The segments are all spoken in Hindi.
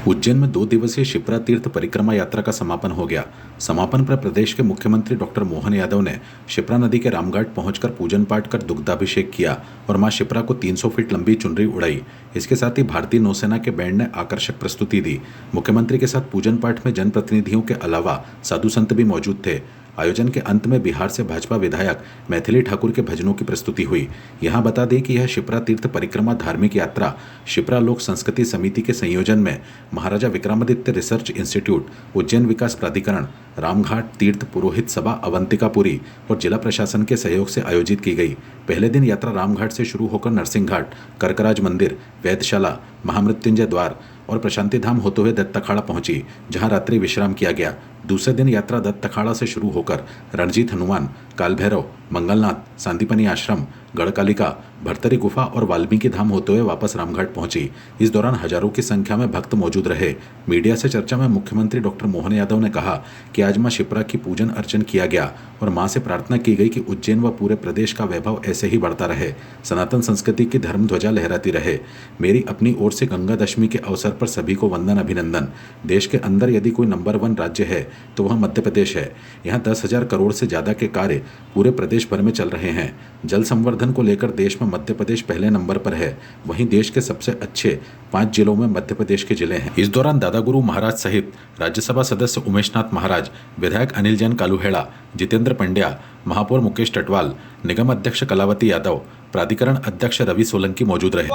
उज्जैन में 2 दिवसीय शिप्रा तीर्थ परिक्रमा यात्रा का समापन हो गया। समापन पर प्रदेश के मुख्यमंत्री डॉक्टर मोहन यादव ने शिप्रा नदी के रामघाट पहुंचकर पूजन पाठ कर दुग्धाभिषेक किया और मां शिप्रा को 300 फीट लंबी चुनरी उड़ाई। इसके साथ ही भारतीय नौसेना के बैंड ने आकर्षक प्रस्तुति दी। मुख्यमंत्री के साथ पूजन पाठ में जनप्रतिनिधियों के अलावा साधु संत भी मौजूद थे। आयोजन के अंत में बिहार से भाजपा विधायक मैथिली ठाकुर के भजनों की प्रस्तुति हुई। यहां बता दें कि यह शिप्रा तीर्थ परिक्रमा धार्मिक यात्रा शिप्रा लोक संस्कृति समिति के संयोजन में महाराजा विक्रमादित्य रिसर्च इंस्टीट्यूट, उज्जैन विकास प्राधिकरण, रामघाट तीर्थ पुरोहित सभा अवंतिकापुरी और जिला प्रशासन के सहयोग से आयोजित की गई। पहले दिन यात्रा रामघाट से शुरू होकर नरसिंह घाट, कर्कराज मंदिर, वैद्यशाला, महामृत्युंजय द्वार और प्रशांति धाम होते हुए दत्त अखाड़ा पहुंची, जहां रात्रि विश्राम किया गया। दूसरे दिन यात्रा दत्त अखाड़ा से शुरू होकर रणजीत हनुमान, काल भैरव, मंगलनाथ, सांदीपनी आश्रम, गढ़कालिका, भरतरी गुफा और वाल्मीकि धाम होते हुए वापस रामघाट पहुंची। इस दौरान हजारों की संख्या में भक्त मौजूद रहे। मीडिया से चर्चा में मुख्यमंत्री डॉक्टर मोहन यादव ने कहा कि आज मां शिप्रा की पूजन अर्चन किया गया और मां से प्रार्थना की गई कि उज्जैन व पूरे प्रदेश का वैभव ऐसे ही बढ़ता रहे, सनातन संस्कृति की धर्म ध्वजा लहराती रहे। मेरी अपनी ओर से गंगा दशमी के अवसर पर सभी को वंदन अभिनंदन। देश के अंदर यदि कोई नंबर 1 राज्य है तो वह मध्य प्रदेश है। यहाँ 10,000 करोड़ से ज्यादा के कार्य पूरे प्रदेश भर में चल रहे हैं। जल संवर्धन को लेकर देश में मध्य प्रदेश पहले नंबर पर है। वहीं देश के सबसे अच्छे 5 जिलों में मध्य प्रदेश के जिले हैं। इस दौरान दादा गुरु महाराज सहित राज्यसभा सदस्य उमेशनाथ महाराज, विधायक अनिल जैन कालूहेड़ा, जितेंद्र पंड्या, महापौर मुकेश टटवाल, निगम अध्यक्ष कलावती यादव, प्राधिकरण अध्यक्ष रवि सोलंकी मौजूद रहे।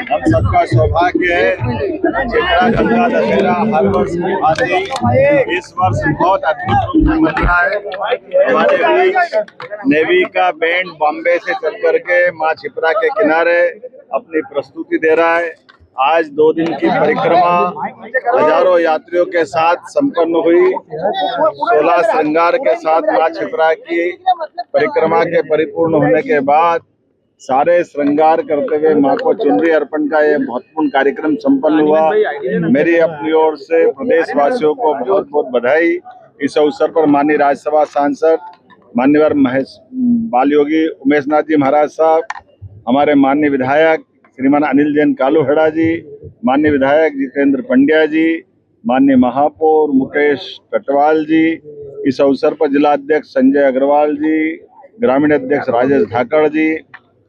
हम सबका सौभाग्य है। चित्रा गंगा दशहरा हर वर्ष की भांति इस वर्ष बहुत अद्भुत रूप में मना है। हमारे बीच नेवी का बैंड बॉम्बे से चल करके माँ शिप्रा के किनारे अपनी प्रस्तुति दे रहा है। आज 2 दिन की परिक्रमा हजारों यात्रियों के साथ संपन्न हुई। 16 श्रृंगार के साथ माँ शिप्रा की परिक्रमा के परिपूर्ण होने के बाद सारे श्रृंगार करते हुए मां को चुनरी अर्पण का ये महत्वपूर्ण कार्यक्रम संपन्न हुआ। मेरी अपनी ओर से प्रदेशवासियों को बहुत बहुत बधाई। इस अवसर पर माननीय राज्यसभा सांसद मान्यवर बाल योगी उमेशनाथ जी महाराज साहब, हमारे माननीय विधायक श्रीमान अनिल जैन कालूहेड़ा जी, माननीय विधायक जितेंद्र पंड्या जी, माननीय महापौर मुकेश टटवाल जी, इस अवसर पर जिला अध्यक्ष संजय अग्रवाल जी, ग्रामीण अध्यक्ष राजेश धाकड़ जी,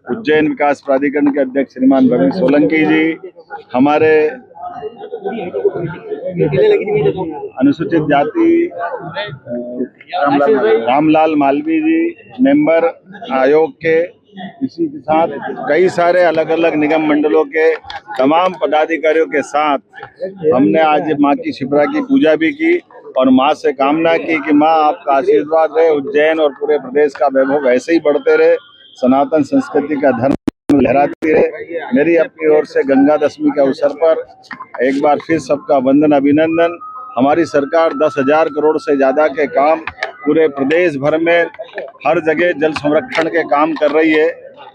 उज्जैन विकास प्राधिकरण के अध्यक्ष श्रीमान रवि सोलंकी जी, हमारे अनुसूचित जाति रामलाल मालवी जी, मेंबर आयोग के, इसी के साथ कई सारे अलग अलग निगम मंडलों के तमाम पदाधिकारियों के साथ हमने आज माँ की शिप्रा की पूजा भी की और माँ से कामना की कि माँ आपका आशीर्वाद रहे, उज्जैन और पूरे प्रदेश का वैभव ऐसे ही बढ़ते रहे, सनातन संस्कृति का धर्म लहराती रहे। मेरी अपनी ओर से गंगा दशमी के अवसर पर एक बार फिर सबका वंदन अभिनंदन। हमारी सरकार 10,000 करोड़ से ज्यादा के काम पूरे प्रदेश भर में हर जगह जल संरक्षण के काम कर रही है।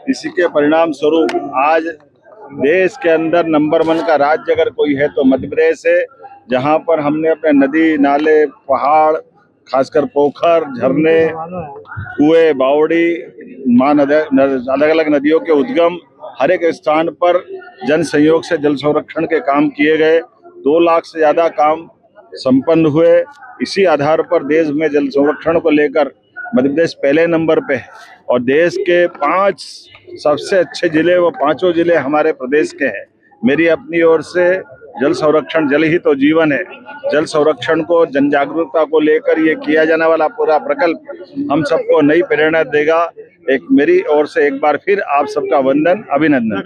इसी के परिणाम स्वरूप आज देश के अंदर नंबर 1 का राज्य अगर कोई है तो मध्य प्रदेश है, जहां पर हमने अपने नदी नाले, पहाड़, खासकर पोखर, झरने, कुएं, बावड़ी, अलग अलग नदियों के उद्गम हर एक स्थान पर जन सहयोग से जल संरक्षण के काम किए गए। 2 लाख से ज्यादा काम संपन्न हुए। इसी आधार पर देश में जल संरक्षण को लेकर मध्य प्रदेश पहले नंबर पे है और देश के 5 सबसे अच्छे जिले वो 5 जिले हमारे प्रदेश के हैं। मेरी अपनी ओर से जल संरक्षण, जल ही तो जीवन है, जल संरक्षण को जन जागरूकता को लेकर ये किया जाने वाला पूरा प्रकल्प हम सबको नई प्रेरणा देगा। एक मेरी ओर से एक बार फिर आप सबका वंदन, अभिनंदन।